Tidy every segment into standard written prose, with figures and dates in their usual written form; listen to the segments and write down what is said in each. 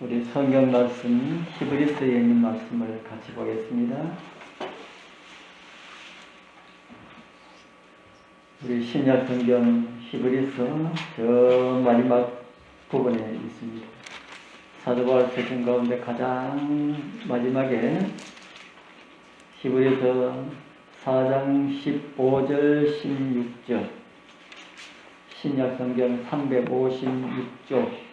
우리 성경 말씀 히브리서에 있는 말씀을 같이 보겠습니다. 우리 신약 성경 히브리서 저 마지막 부분에 있습니다. 사도 바울 서신 가운데 가장 마지막에 히브리서 4장 15절 16절 신약 성경 356쪽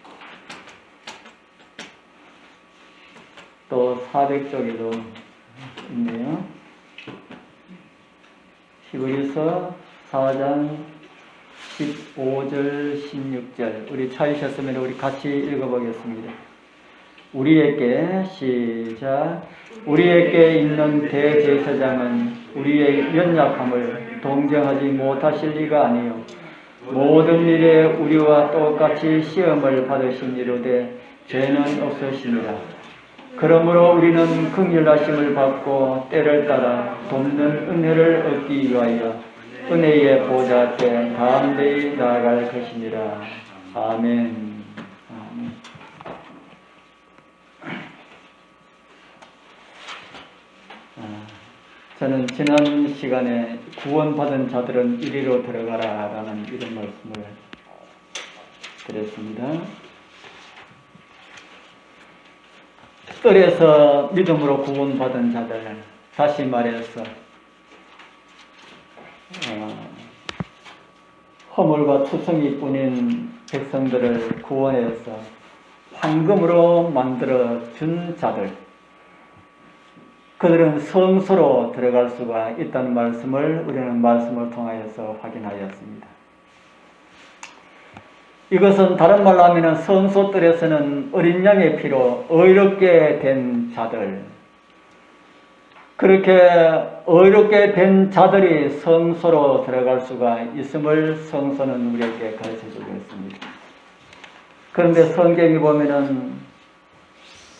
또 400쪽에도 있네요. 히브리서 4장 15절 16절 우리 찾으셨으면 우리 같이 읽어보겠습니다. 우리에게 시작. 우리에게 있는 대제사장은 우리의 연약함을 동정하지 못하실 리가 아니요 모든 일에 우리와 똑같이 시험을 받으시니로되 죄는 없으시니라. 그러므로 우리는 긍휼하심을 받고 때를 따라 돕는 은혜를 얻기 위하여 은혜의 보좌 앞에 담대히 나아갈 것이니라. 아멘. 저는 지난 시간에 구원받은 자들은 이리로 들어가라 라는 이런 말씀을 드렸습니다. 뜰에서 믿음으로 구원받은 자들, 다시 말해서 허물과 투성이뿐인 백성들을 구원해서 황금으로 만들어 준 자들, 그들은 성소로 들어갈 수가 있다는 말씀을 우리는 말씀을 통하여서 확인하였습니다. 이것은 다른 말로 하면 성소뜰에서는 어린 양의 피로 의롭게 된 자들, 그렇게 의롭게 된 자들이 성소로 들어갈 수가 있음을 성서는 우리에게 가르쳐주고 있습니다. 그런데 성경에 보면은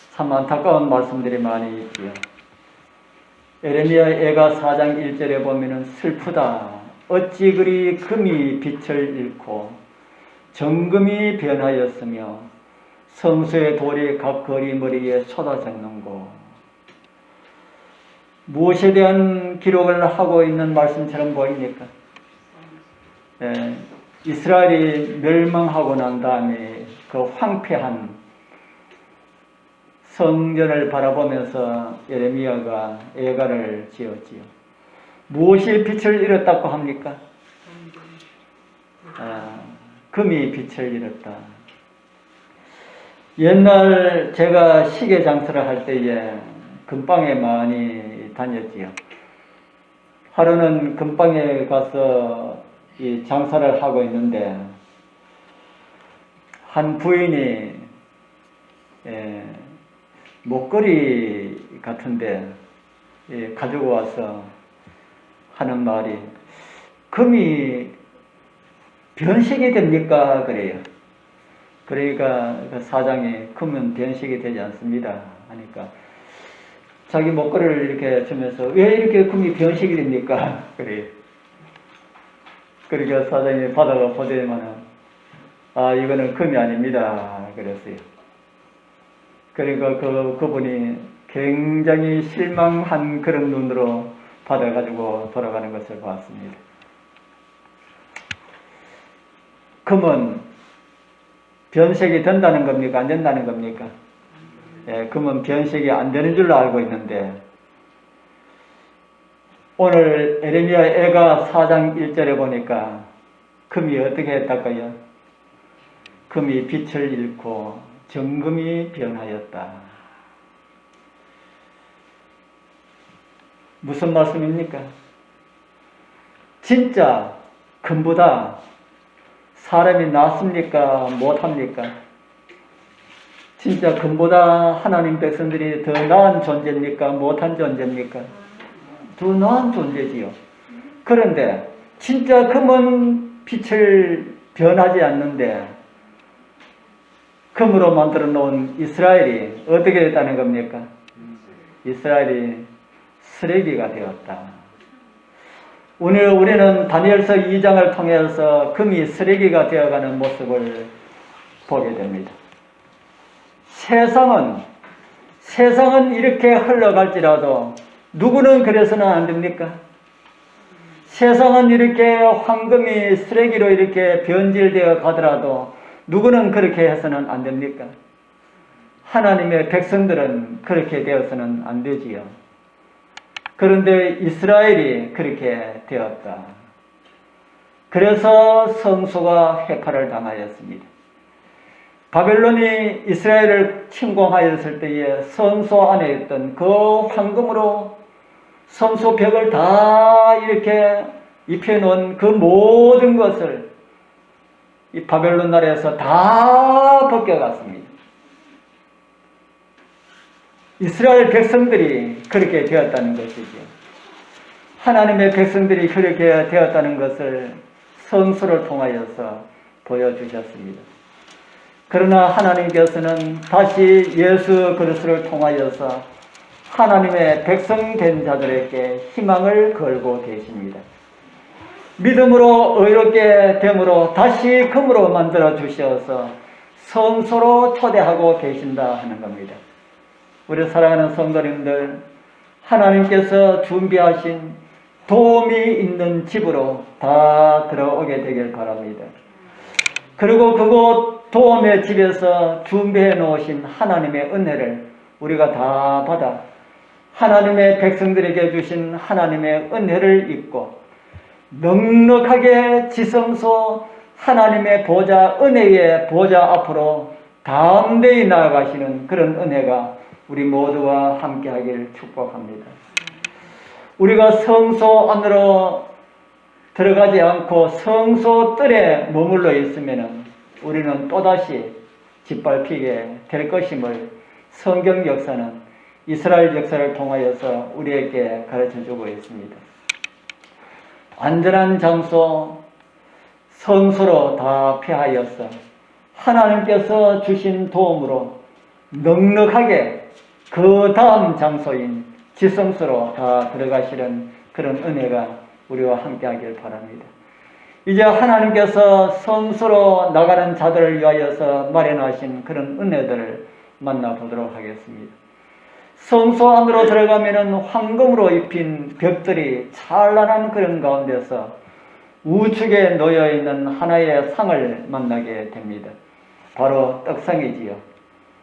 참 안타까운 말씀들이 많이 있지요. 에레미야 애가 4장 1절에 보면은 슬프다. 어찌 그리 금이 빛을 잃고 정금이 변하였으며 성소의 돌이 각 거리머리에 쏟아졌는고. 무엇에 대한 기록을 하고 있는 말씀처럼 보입니까? 이스라엘이 멸망하고 난 다음에 그 황폐한 성전을 바라보면서 예레미야가 애가를 지었지요. 무엇이 빛을 잃었다고 합니까? 금이 빛을 잃었다. 옛날 제가 시계 장사를 할 때에 금방에 많이 다녔지요. 하루는 금방에 가서 이 장사를 하고 있는데 한 부인이 목걸이 같은데 가지고 와서 하는 말이 금이 변색이 됩니까? 그래요. 그러니까 그 사장이 금은 변색이 되지 않습니다 하니까 자기 목걸이를 이렇게 주면서 왜 이렇게 금이 변색이 됩니까? 그래요. 그러니까 사장이 받아가 보더니만은 이거는 금이 아닙니다 그랬어요. 그러니까 그분이 굉장히 실망한 그런 눈으로 받아가지고 돌아가는 것을 봤습니다. 금은 변색이 된다는 겁니까? 안 된다는 겁니까? 금은 변색이 안 되는 줄로 알고 있는데 오늘 에레미야 애가 4장 1절에 보니까 금이 어떻게 했달까요? 금이 빛을 잃고 정금이 변하였다. 무슨 말씀입니까? 진짜 금보다 사람이 낫습니까? 못합니까? 진짜 금보다 하나님 백성들이 더 나은 존재입니까? 못한 존재입니까? 더 나은 존재지요. 그런데 진짜 금은 빛을 변하지 않는데 금으로 만들어 놓은 이스라엘이 어떻게 됐다는 겁니까? 이스라엘이 쓰레기가 되었다. 오늘 우리는 다니엘서 2장을 통해서 금이 쓰레기가 되어가는 모습을 보게 됩니다. 세상은 이렇게 흘러갈지라도 누구는 그래서는 안 됩니까? 세상은 이렇게 황금이 쓰레기로 이렇게 변질되어 가더라도 누구는 그렇게 해서는 안 됩니까? 하나님의 백성들은 그렇게 되어서는 안 되지요. 그런데 이스라엘이 그렇게 되었다. 그래서 성소가 회파를 당하였습니다. 바벨론이 이스라엘을 침공하였을 때에 성소 안에 있던 그 황금으로 성소 벽을 다 이렇게 입혀놓은 그 모든 것을 이 바벨론 나라에서 다 벗겨갔습니다. 이스라엘 백성들이 그렇게 되었다는 것이죠. 하나님의 백성들이 그렇게 되었다는 것을 성소를 통하여서 보여주셨습니다. 그러나 하나님께서는 다시 예수 그리스도를 통하여서 하나님의 백성 된 자들에게 희망을 걸고 계십니다. 믿음으로 의롭게 됨으로 다시 금으로 만들어 주셔서 성소로 초대하고 계신다 하는 겁니다. 우리 사랑하는 성도님들, 하나님께서 준비하신 도움이 있는 집으로 다 들어오게 되길 바랍니다. 그리고 그곳 도움의 집에서 준비해 놓으신 하나님의 은혜를 우리가 다 받아 하나님의 백성들에게 주신 하나님의 은혜를 입고 넉넉하게 지성소 하나님의 보좌, 은혜의 보좌 앞으로 담대히 나아가시는 그런 은혜가 우리 모두와 함께 하길 축복합니다. 우리가 성소 안으로 들어가지 않고 성소 뜰에 머물러 있으면 우리는 또다시 짓밟히게 될 것임을 성경 역사는 이스라엘 역사를 통하여서 우리에게 가르쳐주고 있습니다. 안전한 장소 성소로 다 피하여서 하나님께서 주신 도움으로 넉넉하게 그 다음 장소인 지성소로 다 들어가시는 그런 은혜가 우리와 함께 하길 바랍니다. 이제 하나님께서 성소로 나가는 자들을 위하여서 마련하신 그런 은혜들을 만나보도록 하겠습니다. 성소 안으로 들어가면은 황금으로 입힌 벽들이 찬란한 그런 가운데서 우측에 놓여있는 하나의 상을 만나게 됩니다. 바로 떡상이지요.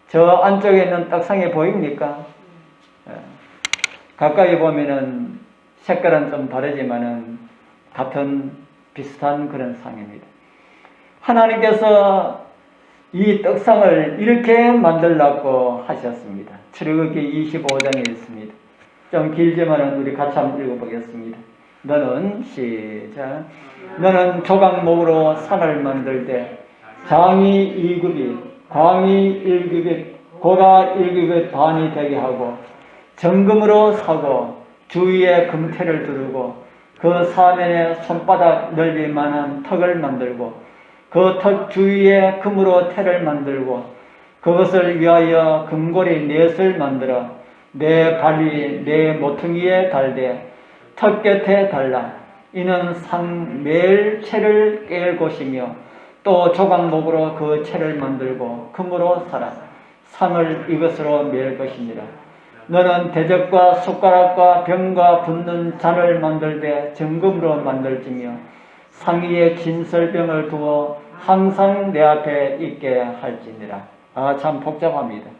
저 안쪽에 있는 떡상이 보입니까? 가까이 보면은 색깔은 좀 다르지만은 같은 비슷한 그런 상입니다. 하나님께서 이 떡상을 이렇게 만들라고 하셨습니다. 출애굽기 25장에 있습니다. 좀 길지만은 우리 같이 한번 읽어보겠습니다. 너는 시작. 너는 조각목으로 상을 만들되 장이 2규빗, 광이 1규빗, 고가 1규빗 반이 되게 하고 정금으로 사고 주위에 금태를 두르고 그 사면에 손바닥 넓이만한 턱을 만들고 그 턱 주위에 금으로 태를 만들고 그것을 위하여 금고리 넷을 만들어 내 발위 내 모퉁이에 달되 턱 곁에 달라. 이는 상 매일 채를 깰 곳이며 또 조각목으로 그 채를 만들고 금으로 살아 상을 이것으로 맬 것이니라. 너는 대접과 숟가락과 병과 붓는 잔을 만들되 정금으로 만들지며 상위에 진설병을 두어 항상 내 앞에 있게 할지니라. 참 복잡합니다.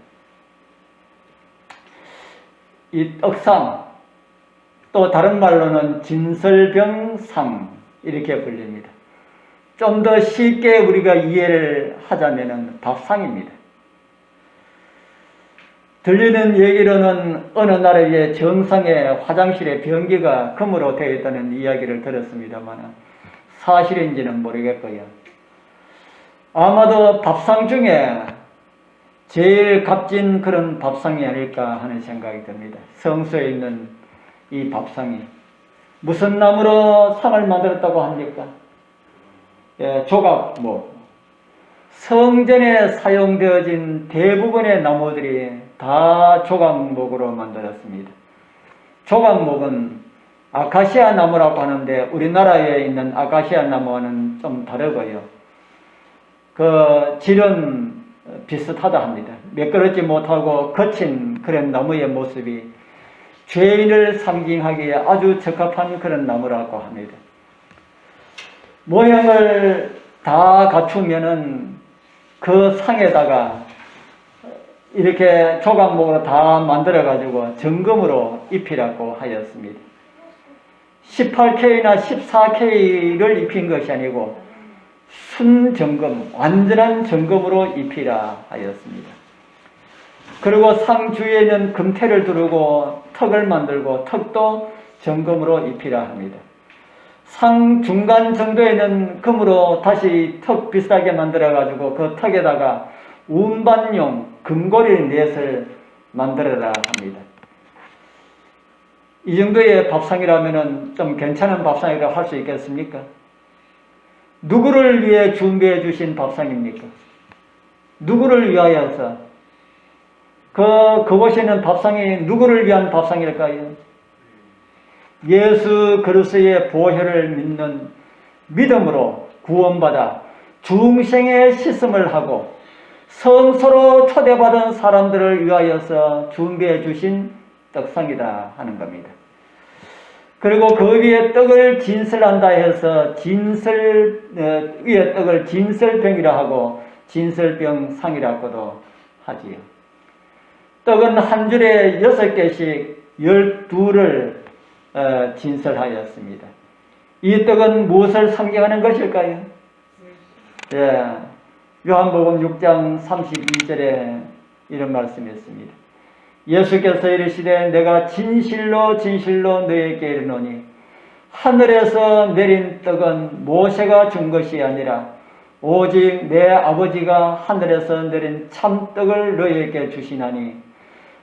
이 떡상, 또 다른 말로는 진설병상 이렇게 불립니다. 좀 더 쉽게 우리가 이해를 하자면은 밥상입니다. 들리는 얘기로는 어느 나라의 정상의 화장실에 변기가 금으로 되어 있다는 이야기를 들었습니다만 사실인지는 모르겠고요. 아마도 밥상 중에 제일 값진 그런 밥상이 아닐까 하는 생각이 듭니다. 성소에 있는 이 밥상이 무슨 나무로 상을 만들었다고 합니까? 조각목. 성전에 사용되어진 대부분의 나무들이 다 조각목으로 만들었습니다. 조각목은 아카시아 나무라고 하는데 우리나라에 있는 아카시아 나무와는 좀 다르고요. 그 질은 비슷하다 합니다. 매끄럽지 못하고 거친 그런 나무의 모습이 죄인을 상징하기에 아주 적합한 그런 나무라고 합니다. 모형을 다 갖추면은 그 상에다가 이렇게 조각목으로 다 만들어 가지고 정금으로 입히라고 하였습니다. 18K나 14K를 입힌 것이 아니고 순정금, 완전한 정금으로 입히라 하였습니다. 그리고 상 주위에는 금태를 두르고 턱을 만들고 턱도 정금으로 입히라 합니다. 상 중간 정도에는 금으로 다시 턱 비슷하게 만들어 가지고 그 턱에다가 운반용 금고리 넷을 만들어라 합니다. 이 정도의 밥상이라면 좀 괜찮은 밥상이라고 할 수 있겠습니까? 누구를 위해 준비해 주신 밥상입니까? 누구를 위하여서? 그곳에 있는 밥상이 누구를 위한 밥상일까요? 예수 그리스도의 보혈을 믿는 믿음으로 구원받아 중생의 씻음을 하고 성소로 초대받은 사람들을 위하여서 준비해 주신 떡상이다 하는 겁니다. 그리고 그 위에 떡을 진설한다 해서 위에 떡을 진설병이라 하고 진설병 상이라고도 하지요. 떡은 한 줄에 6개씩 12를 진설하였습니다. 이 떡은 무엇을 상징하는 것일까요? 예, 요한복음 6장 32절에 이런 말씀이 있습니다. 예수께서 이르시되 내가 진실로 진실로 너희에게 이르노니 하늘에서 내린 떡은 모세가 준 것이 아니라 오직 내 아버지가 하늘에서 내린 참떡을 너희에게 주시나니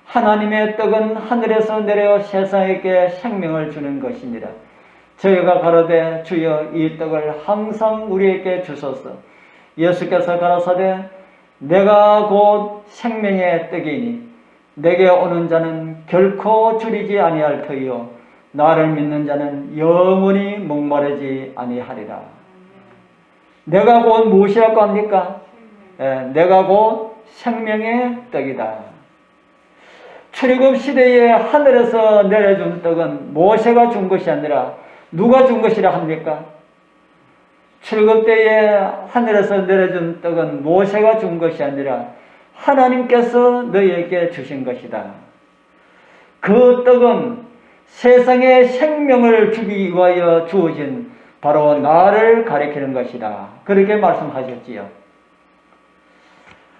하나님의 떡은 하늘에서 내려 세상에게 생명을 주는 것이니라. 저희가 가로되 주여 이 떡을 항상 우리에게 주소서. 예수께서 가라사대 내가 곧 생명의 떡이니 내게 오는 자는 결코 줄이지 아니할 터이요 나를 믿는 자는 영원히 목마르지 아니하리라. 내가 곧 무엇이라고 합니까? 내가 곧 생명의 떡이다. 출애굽 시대에 하늘에서 내려준 떡은 모세가 준 것이 아니라 누가 준 것이라 합니까? 출애굽 때에 하늘에서 내려준 떡은 모세가 준 것이 아니라 하나님께서 너희에게 주신 것이다. 그 떡은 세상에 생명을 주기 위하여 주어진 바로 나를 가리키는 것이다. 그렇게 말씀하셨지요.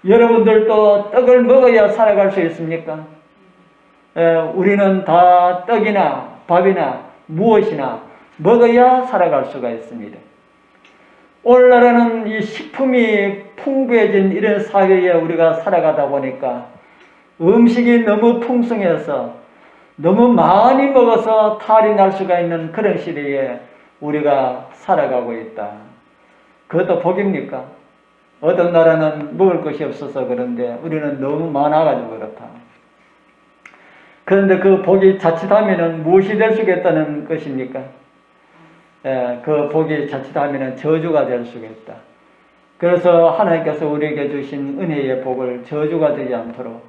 여러분들도 떡을 먹어야 살아갈 수 있습니까? 우리는 다 떡이나 밥이나 무엇이나 먹어야 살아갈 수가 있습니다. 오늘날에는 이 식품이 풍부해진 이런 사회에 우리가 살아가다 보니까 음식이 너무 풍성해서 너무 많이 먹어서 탈이 날 수가 있는 그런 시대에 우리가 살아가고 있다. 그것도 복입니까? 어떤 나라는 먹을 것이 없어서 그런데 우리는 너무 많아가지고 그렇다. 그런데 그 복이 자칫하면 무엇이 될 수 있겠다는 것입니까? 그 복이 자칫하면 저주가 될 수가 있다. 그래서 하나님께서 우리에게 주신 은혜의 복을 저주가 되지 않도록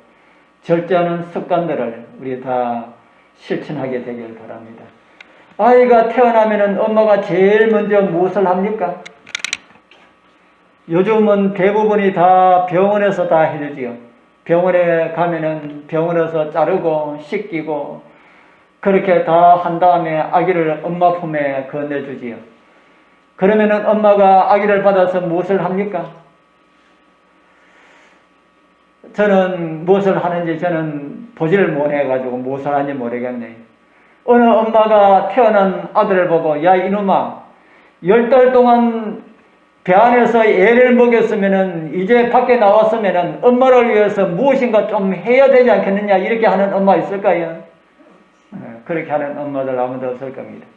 절제하는 습관들을 우리 다 실천하게 되길 바랍니다. 아이가 태어나면 엄마가 제일 먼저 무엇을 합니까? 요즘은 대부분이 다 병원에서 다 해주지요. 병원에 가면은 병원에서 자르고 씻기고 그렇게 다 한 다음에 아기를 엄마 품에 건네주지요. 그러면은 엄마가 아기를 받아서 무엇을 합니까? 저는 무엇을 하는지 저는 보지를 못해가지고 무엇을 하는지 모르겠네요. 어느 엄마가 태어난 아들을 보고 야 이놈아 10달 동안 배 안에서 애를 먹였으면은 이제 밖에 나왔으면은 엄마를 위해서 무엇인가 좀 해야 되지 않겠느냐 이렇게 하는 엄마 있을까요? 그렇게 하는 엄마들 아무도 없을 겁니다.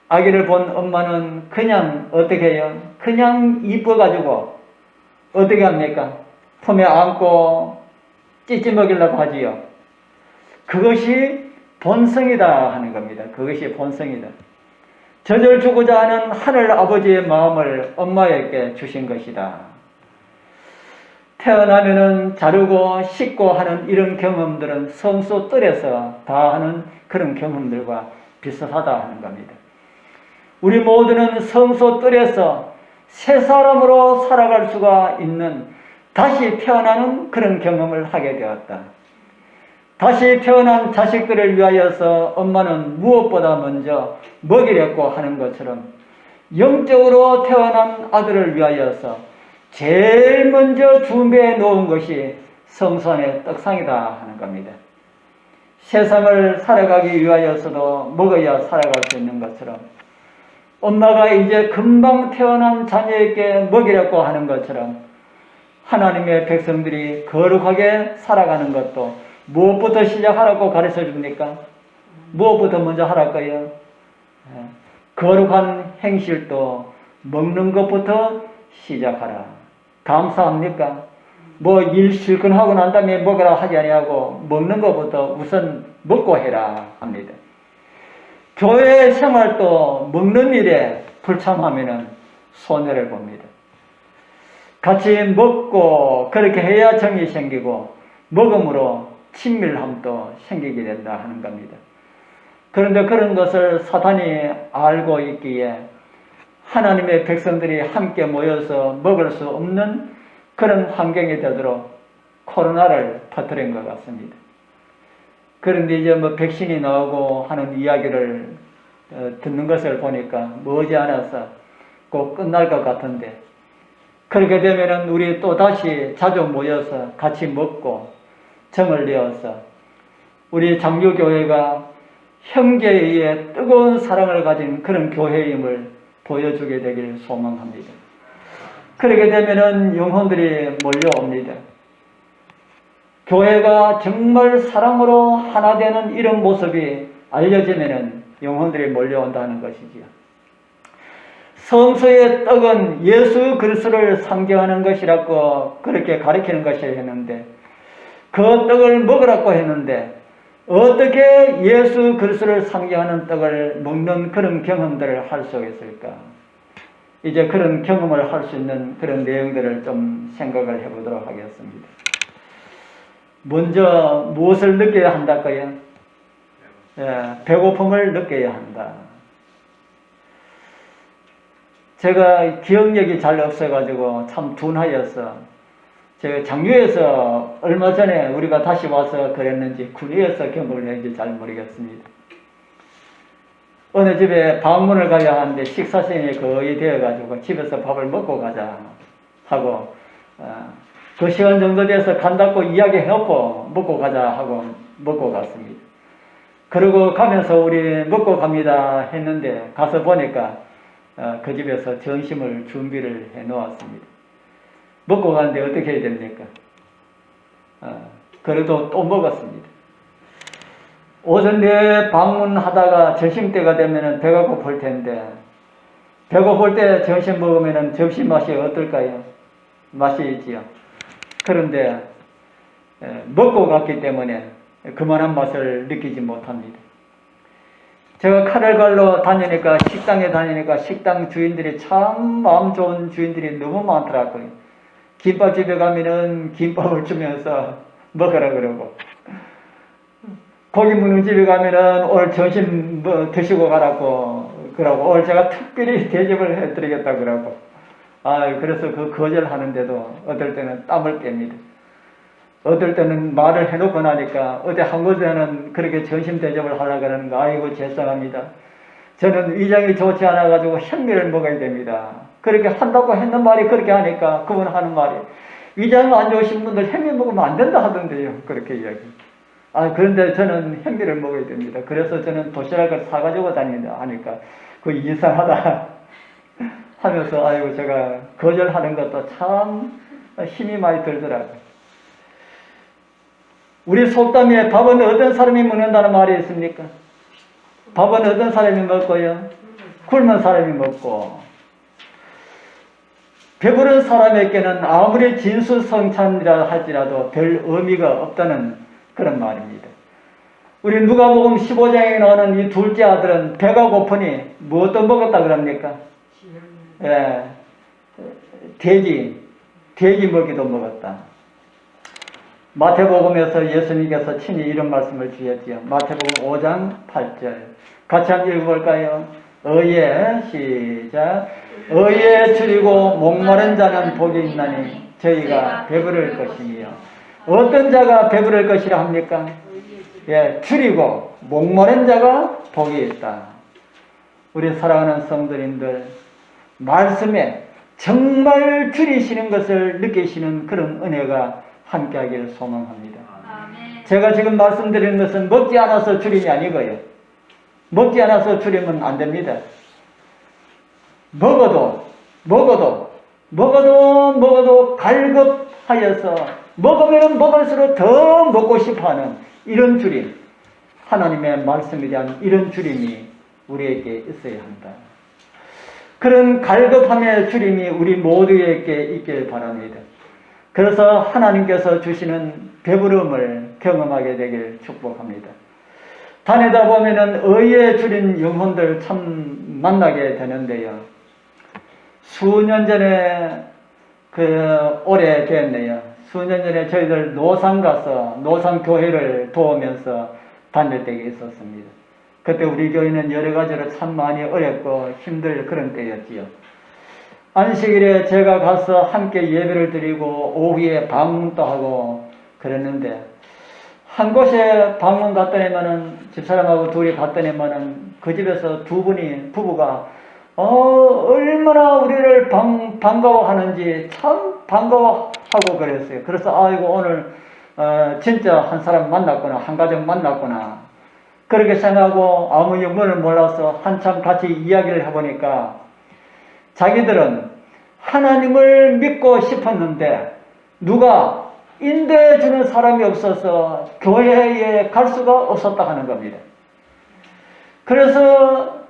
아기를 본 엄마는 그냥 어떻게 해요? 그냥 이뻐가지고 어떻게 합니까? 품에 안고 찢지 먹이려고 하지요. 그것이 본성이다 하는 겁니다. 그것이 본성이다. 젖을 주고자 하는 하늘 아버지의 마음을 엄마에게 주신 것이다. 태어나면은 자르고 씻고 하는 이런 경험들은 성소 뜰에서 다 하는 그런 경험들과 비슷하다 하는 겁니다. 우리 모두는 성소 뜰에서 새 사람으로 살아갈 수가 있는 다시 태어나는 그런 경험을 하게 되었다. 다시 태어난 자식들을 위하여서 엄마는 무엇보다 먼저 먹이려고 하는 것처럼 영적으로 태어난 아들을 위하여서 제일 먼저 준비해 놓은 것이 성소 안의 떡상이다 하는 겁니다. 세상을 살아가기 위하여서도 먹어야 살아갈 수 있는 것처럼 엄마가 이제 금방 태어난 자녀에게 먹이려고 하는 것처럼 하나님의 백성들이 거룩하게 살아가는 것도 무엇부터 시작하라고 가르쳐 줍니까? 무엇부터 먼저 하랄까요? 거룩한 행실도 먹는 것부터 시작하라. 감사합니까? 뭐 일 실컷 하고 난 다음에 먹으라 하지 아니하고 먹는 것부터 우선 먹고 해라 합니다. 교회 생활도 먹는 일에 불참하면은 손해를 봅니다. 같이 먹고 그렇게 해야 정이 생기고 먹음으로 친밀함도 생기게 된다 하는 겁니다. 그런데 그런 것을 사탄이 알고 있기에 하나님의 백성들이 함께 모여서 먹을 수 없는 그런 환경이 되도록 코로나를 터뜨린 것 같습니다. 그런데 이제 뭐 백신이 나오고 하는 이야기를 듣는 것을 보니까 머지않아서 꼭 끝날 것 같은데 그렇게 되면은 우리 또 다시 자주 모여서 같이 먹고 정을 내어서 우리 장로교회가 형제에 의해 뜨거운 사랑을 가진 그런 교회임을 보여주게 되길 소망합니다. 그렇게 되면은 영혼들이 몰려옵니다. 교회가 정말 사랑으로 하나 되는 이런 모습이 알려지면은 영혼들이 몰려온다는 것이지요. 성소의 떡은 예수 그리스도를 상징하는 것이라고 그렇게 가르치는 것이라 했는데 그 떡을 먹으라고 했는데 어떻게 예수 그리스도를 상징하는 떡을 먹는 그런 경험들을 할 수 있을까? 이제 그런 경험을 할 수 있는 그런 내용들을 좀 생각을 해보도록 하겠습니다. 먼저 무엇을 느껴야 한다고요? 배고픔을 느껴야 한다. 제가 기억력이 잘 없어가지고 참 둔하여서 제가 장유에서 얼마 전에 우리가 다시 와서 그랬는지 군위에서 경험을 했는지 잘 모르겠습니다. 어느 집에 방문을 가야 하는데 식사 시간이 거의 되어가지고 집에서 밥을 먹고 가자 하고 그 시간 정도 돼서 간다고 이야기해놓고 먹고 가자 하고 먹고 갔습니다. 그리고 가면서 우리 먹고 갑니다 했는데 가서 보니까 그 집에서 점심을 준비를 해 놓았습니다. 먹고 가는데 어떻게 해야 됩니까? 그래도 또 먹었습니다. 오전에 방문하다가 점심때가 되면 배가 고플 텐데 배고플 때 점심 먹으면 점심 맛이 어떨까요? 맛이 있지요. 그런데 먹고 갔기 때문에 그만한 맛을 느끼지 못합니다. 제가 칼을 갈러 다니니까 식당에 다니니까 식당 주인들이 참 마음 좋은 주인들이 너무 많더라고요. 김밥집에 가면은 김밥을 주면서 먹으라 그러고 고기 먹는 집에 가면은 오늘 점심 뭐 드시고 가라고 그러고 오늘 제가 특별히 대접을 해드리겠다 그러고 그래서 그 거절하는데도 어떨 때는 땀을 뺍니다. 어떨 때는 말을 해놓고 나니까 어디 한 곳에는 그렇게 점심 대접을 하려고 그러는 거 아이고 죄송합니다. 저는 위장이 좋지 않아가지고 현미를 먹어야 됩니다. 그렇게 한다고 했는 말이 그렇게 하니까 그분 하는 말이 위장 안 좋으신 분들 현미 먹으면 안 된다 하던데요. 그렇게 이야기. 그런데 저는 현미를 먹어야 됩니다. 그래서 저는 도시락을 사가지고 다닌다 하니까 그 이상하다 하면서 아이고 제가 거절하는 것도 참 힘이 많이 들더라고요. 우리 속담에 밥은 어떤 사람이 먹는다는 말이 있습니까? 밥은 어떤 사람이 먹고요? 굶은 사람이 먹고 배부른 사람에게는 아무리 진수성찬이라 할지라도 별 의미가 없다는 그런 말입니다. 우리 누가복음 15장에 나오는 이 둘째 아들은 배가 고프니 무엇도 먹었다 그럽니까? 돼지 먹이도 먹었다. 마태복음에서 예수님께서 친히 이런 말씀을 주셨지요. 마태복음 5장 8절. 같이 한번 읽어볼까요? 의에 시작. 의에 줄이고 목마른 자는 복이 있나니 저희가 배부를 것이며. 어떤 자가 배부를 것이라 합니까? 예, 줄이고 목마른 자가 복이 있다. 우리 사랑하는 성도님들, 말씀에 정말 줄이시는 것을 느끼시는 그런 은혜가 함께하기를 소망합니다. 아멘. 제가 지금 말씀드리는 것은 먹지 않아서 줄임이 아니고요. 먹지 않아서 줄이면 안 됩니다. 먹어도 갈급하여서 먹으면 먹을수록 더 먹고 싶어하는 이런 줄임, 하나님의 말씀에 대한 이런 줄임이 우리에게 있어야 한다. 그런 갈급함의 줄임이 우리 모두에게 있길 바랍니다. 그래서 하나님께서 주시는 배부름을 경험하게 되길 축복합니다. 다니다 보면은 의에 줄인 영혼들 참 만나게 되는데요. 수년 전에 오래됐네요. 수년 전에 저희들 노상 가서 노상 교회를 도우면서 다닐 때가 있었습니다. 그때 우리 교회는 여러 가지로 참 많이 어렵고 힘들 그런 때였지요. 안식일에 제가 가서 함께 예배를 드리고 오후에 방문도 하고 그랬는데, 한 곳에 방문 갔더니만은 집사람하고 둘이 갔더니만은 그 집에서 부부가 얼마나 우리를 반가워하는지 참 반가워하고 그랬어요. 그래서 아이고 오늘 진짜 한 사람 만났구나, 한 가정 만났구나, 그렇게 생각하고 아무 영문을 몰라서 한참 같이 이야기를 해보니까 자기들은 하나님을 믿고 싶었는데 누가 인도해 주는 사람이 없어서 교회에 갈 수가 없었다 하는 겁니다. 그래서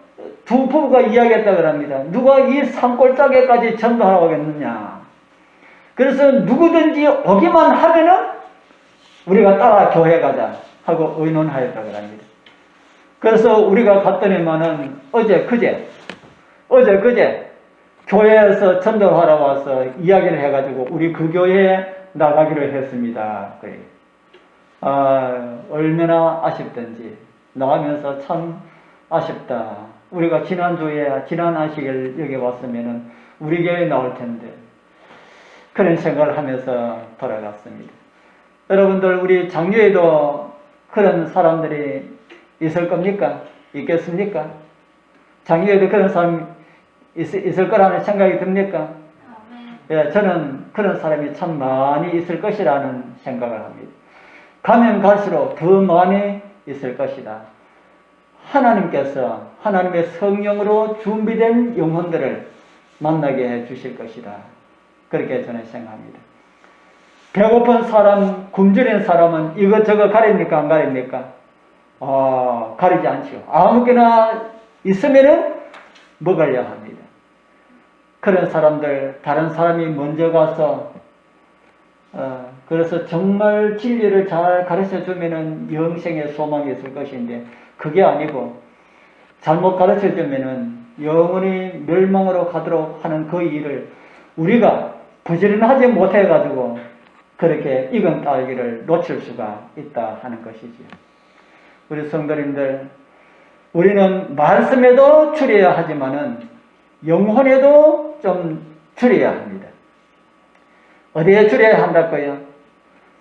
두 부부가 이야기했다고 합니다. 누가 이 산골짜기까지 전도하러 오겠느냐. 그래서 누구든지 오기만 하면은 우리가 따라 교회 가자 하고 의논하였다고 합니다. 그래서 우리가 갔더니만은 어제 그제 교회에서 전도하러 와서 이야기를 해가지고 우리 그 교회에 나가기로 했습니다. 얼마나 아쉽던지 나가면서 참 아쉽다. 우리가 지난 안식일 여기 왔으면은 우리 교회에 나올 텐데, 그런 생각을 하면서 돌아갔습니다. 여러분들, 우리 장교에도 그런 사람들이 있을 겁니까? 있겠습니까? 장교에도 그런 사람이 있을 거라는 생각이 듭니까? 예, 저는 그런 사람이 참 많이 있을 것이라는 생각을 합니다. 가면 갈수록 더 많이 있을 것이다. 하나님께서 하나님의 성령으로 준비된 영혼들을 만나게 해 주실 것이다. 그렇게 저는 생각합니다. 배고픈 사람, 굶주린 사람은 이것저것 가립니까? 안 가립니까? 가리지 않죠. 아무거나 있으면은 먹으려 합니다. 그런 사람들, 다른 사람이 먼저 가서 그래서 정말 진리를 잘 가르쳐 주면은 영생의 소망이 있을 것인데, 그게 아니고 잘못 가르쳐 주면은 영원히 멸망으로 가도록 하는 그 일을 우리가 부지런하지 못해 가지고 그렇게 익은 딸기를 놓칠 수가 있다 하는 것이지요. 우리 성도님들, 우리는 말씀에도 줄여야 하지만은 영혼에도 좀 줄여야 합니다. 어디에 줄여야 한다고요?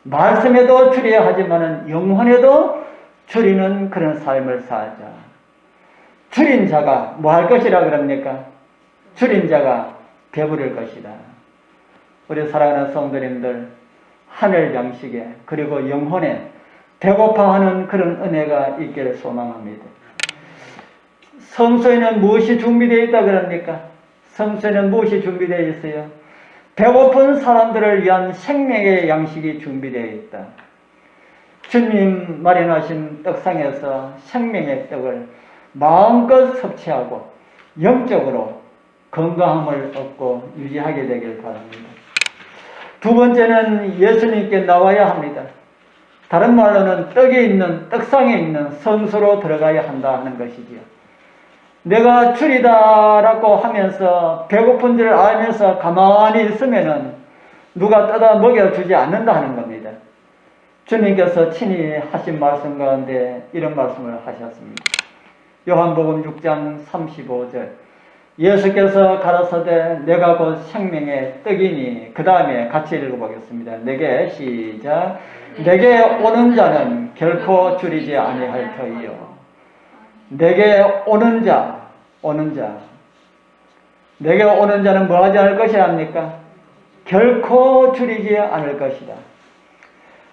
말씀에도 줄여야 하지만은 영혼에도 줄이는 그런 삶을 살자. 줄인 자가 뭐 할 것이라 그럽니까? 줄인 자가 배부를 것이다. 우리 사랑하는 성도님들, 하늘 양식에 그리고 영혼에 배고파하는 그런 은혜가 있기를 소망합니다. 성소에는 무엇이 준비되어 있다 그럽니까? 성소에는 무엇이 준비되어 있어요? 배고픈 사람들을 위한 생명의 양식이 준비되어 있다. 주님 마련하신 떡상에서 생명의 떡을 마음껏 섭취하고 영적으로 건강함을 얻고 유지하게 되길 바랍니다. 두 번째는 예수님께 나와야 합니다. 다른 말로는 떡상에 있는 성소로 들어가야 한다 하는 것이지요. 내가 줄이다라고 하면서 배고픈 줄 알면서 가만히 있으면은 누가 떠다 먹여주지 않는다 하는 겁니다. 주님께서 친히 하신 말씀 가운데 이런 말씀을 하셨습니다. 요한복음 6장 35절 예수께서 가라사대 내가 곧 생명의 떡이니 그 다음에 같이 읽어보겠습니다. 내게 시작 내게 오는 자는 결코 줄이지 아니할 터이요. 내게 오는 자 내게 오는 자는 뭐하지 않을 것이라 합니까? 결코 줄이지 않을 것이다.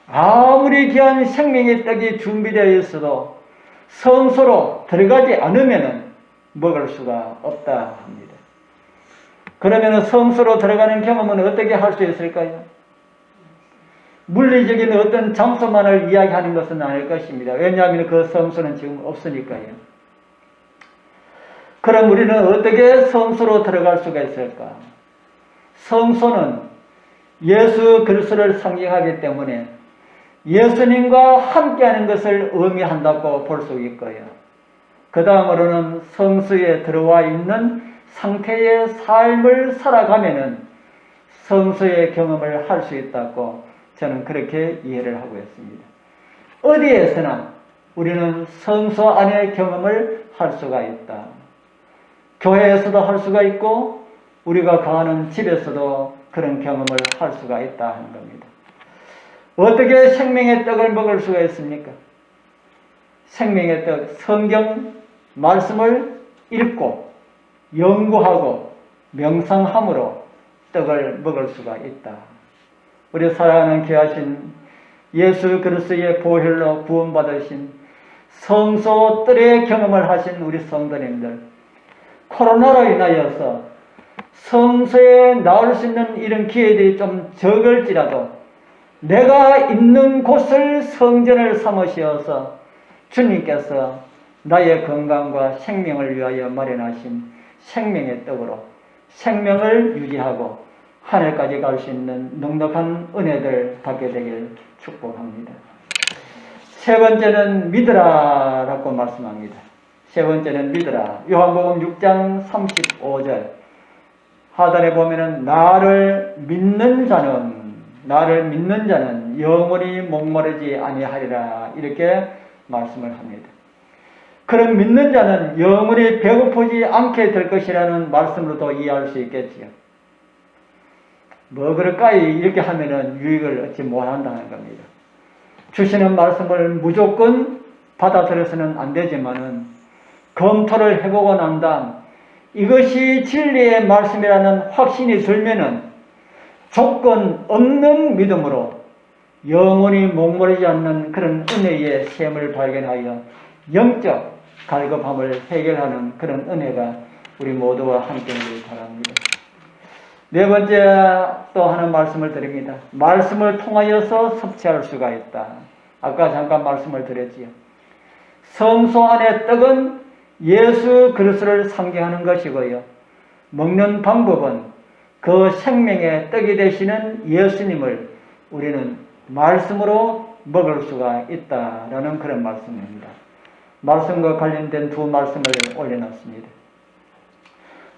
아무리 귀한 생명의 떡이 준비되어 있어도 성소로 들어가지 않으면 먹을 수가 없다 합니다. 그러면 성소로 들어가는 경험은 어떻게 할 수 있을까요? 물리적인 어떤 장소만을 이야기하는 것은 아닐 것입니다. 왜냐하면 그 성소는 지금 없으니까요. 그럼 우리는 어떻게 성소로 들어갈 수가 있을까? 성소는 예수 그리스도를 상징하기 때문에 예수님과 함께하는 것을 의미한다고 볼 수 있고요. 그 다음으로는 성소에 들어와 있는 상태의 삶을 살아가면은 성소의 경험을 할 수 있다고 저는 그렇게 이해를 하고 있습니다. 어디에서나 우리는 성소 안의 경험을 할 수가 있다. 교회에서도 할 수가 있고 우리가 가는 집에서도 그런 경험을 할 수가 있다 하는 겁니다. 어떻게 생명의 떡을 먹을 수가 있습니까? 생명의 떡, 성경 말씀을 읽고 연구하고 명상함으로 떡을 먹을 수가 있다. 우리 사랑하는 귀하신 예수 그리스도의 보혈로 구원받으신 성소 뜰의 경험을 하신 우리 성도님들, 코로나로 인하여서 성소에 나올 수 있는 이런 기회들이 좀 적을지라도 내가 있는 곳을 성전을 삼으시어서 주님께서 나의 건강과 생명을 위하여 마련하신 생명의 떡으로 생명을 유지하고 하늘까지 갈 수 있는 넉넉한 은혜들 받게 되길 축복합니다. 세 번째는 믿으라 라고 말씀합니다. 세 번째는 믿으라. 요한복음 6장 35절 하단에 보면은 나를 믿는 자는 영원히 목마르지 아니하리라 이렇게 말씀을 합니다. 그럼 믿는 자는 영원히 배고프지 않게 될 것이라는 말씀으로도 이해할 수 있겠지요. 뭐 그럴까요? 이렇게 하면은 유익을 얻지 못한다는 겁니다. 주시는 말씀을 무조건 받아들여서는 안 되지만은 검토를 해보고 난 다음 이것이 진리의 말씀이라는 확신이 들면은 조건 없는 믿음으로 영원히 목마르지 않는 그런 은혜의 샘을 발견하여 영적 갈급함을 해결하는 그런 은혜가 우리 모두와 함께 하길 바랍니다. 네 번째 또 하는 말씀을 드립니다. 말씀을 통하여서 섭취할 수가 있다. 아까 잠깐 말씀을 드렸지요. 성소 안의 떡은 예수 그리스도를 상징하는 것이고요. 먹는 방법은 그 생명의 떡이 되시는 예수님을 우리는 말씀으로 먹을 수가 있다라는 그런 말씀입니다. 말씀과 관련된 두 말씀을 올려놨습니다.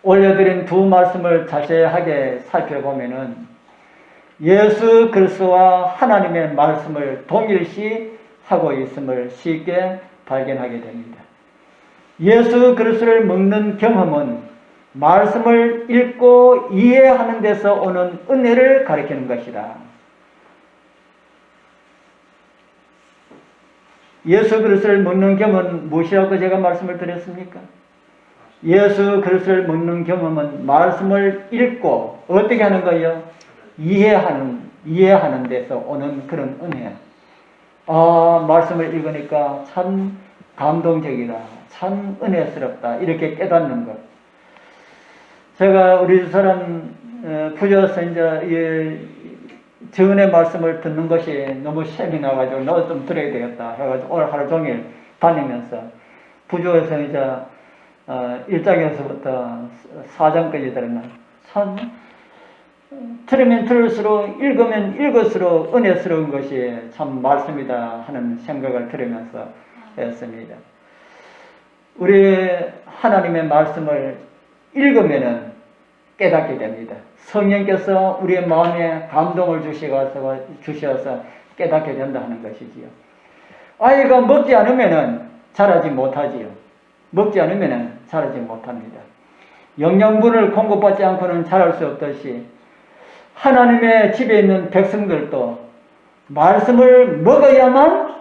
올려드린 두 말씀을 자세하게 살펴보면은 예수 그리스도와 하나님의 말씀을 동일시 하고 있음을 쉽게 발견하게 됩니다. 예수 그리스도를 먹는 경험은 말씀을 읽고 이해하는 데서 오는 은혜를 가리키는 것이다. 예수 그리스도를 먹는 경험은 무엇이라고 제가 말씀을 드렸습니까? 예수 그리스도를 먹는 경험은 말씀을 읽고 어떻게 하는 거예요? 이해하는 데서 오는 그런 은혜. 말씀을 읽으니까 참 감동적이다. 참 은혜스럽다. 이렇게 깨닫는 것. 제가 우리 사람 부조에서 이제 정은의 말씀을 듣는 것이 너무 셈이 나가지고 너도 좀 들어야 되겠다 해가지고 오늘 하루 종일 다니면서 부조에서 이제 1장에서부터 4장까지 들었나 참 들으면 들을수록 읽으면 읽을수록 은혜스러운 것이 참 말씀이다 하는 생각을 들으면서 했습니다. 우리 하나님의 말씀을 읽으면은 깨닫게 됩니다. 성령께서 우리의 마음에 감동을 주셔서 깨닫게 된다 하는 것이지요. 아이가 먹지 않으면은 자라지 못하지요. 먹지 않으면은 자라지 못합니다. 영양분을 공급받지 않고는 자랄 수 없듯이 하나님의 집에 있는 백성들도 말씀을 먹어야만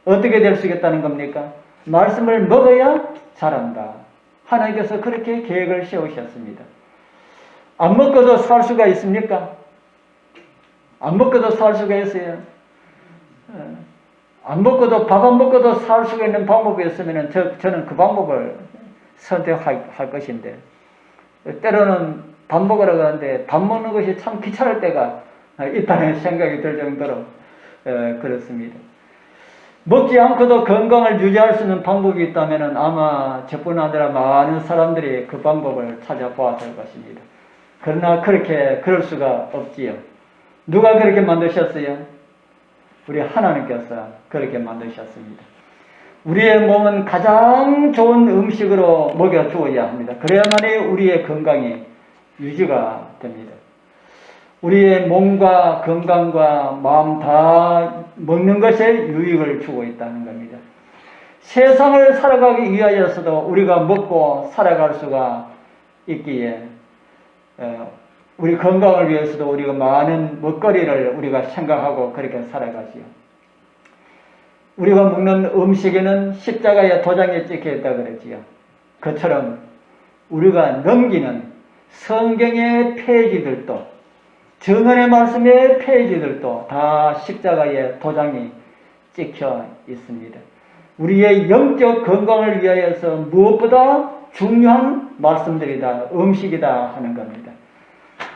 어떻게 될 수 있겠다는 겁니까? 말씀을 먹어야 자란다. 하나님께서 그렇게 계획을 세우셨습니다. 안 먹고도 살 수가 있습니까? 안 먹고도 살 수가 있어요. 안 먹고도, 밥 안 먹고도 살 수가 있는 방법이 있으면 저는 그 방법을 선택할 것인데, 때로는 밥 먹으러 가는데 밥 먹는 것이 참 귀찮을 때가 있다는 생각이 들 정도로 그렇습니다. 먹지 않고도 건강을 유지할 수 있는 방법이 있다면 아마 저뿐 아니라 많은 사람들이 그 방법을 찾아보았을 것입니다. 그러나 그럴 수가 없지요. 누가 그렇게 만드셨어요? 우리 하나님께서 그렇게 만드셨습니다. 우리의 몸은 가장 좋은 음식으로 먹여주어야 합니다. 그래야만이 우리의 건강이 유지가 됩니다. 우리의 몸과 건강과 마음 다 먹는 것에 유익을 주고 있다는 겁니다. 세상을 살아가기 위하여서도 우리가 먹고 살아갈 수가 있기에 우리 건강을 위해서도 우리가 많은 먹거리를 우리가 생각하고 그렇게 살아가지요. 우리가 먹는 음식에는 십자가의 도장이 찍혀 있다 그랬지요. 그처럼 우리가 넘기는 성경의 페이지들도 정언의 말씀의 페이지들도 다 십자가의 도장이 찍혀 있습니다. 우리의 영적 건강을 위하여서 무엇보다 중요한 말씀들이다, 음식이다 하는 겁니다.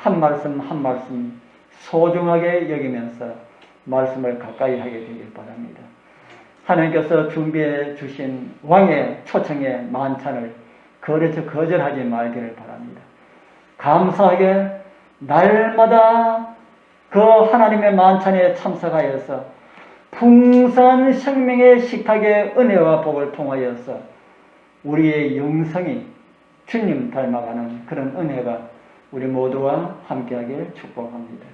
한 말씀 한 말씀 소중하게 여기면서 말씀을 가까이 하게 되길 바랍니다. 하나님께서 준비해 주신 왕의 초청의 만찬을 거절하지 말기를 바랍니다. 감사하게 날마다 그 하나님의 만찬에 참석하여서 풍성한 생명의 식탁의 은혜와 복을 통하여서 우리의 영성이 주님 닮아가는 그런 은혜가 우리 모두와 함께하길 축복합니다.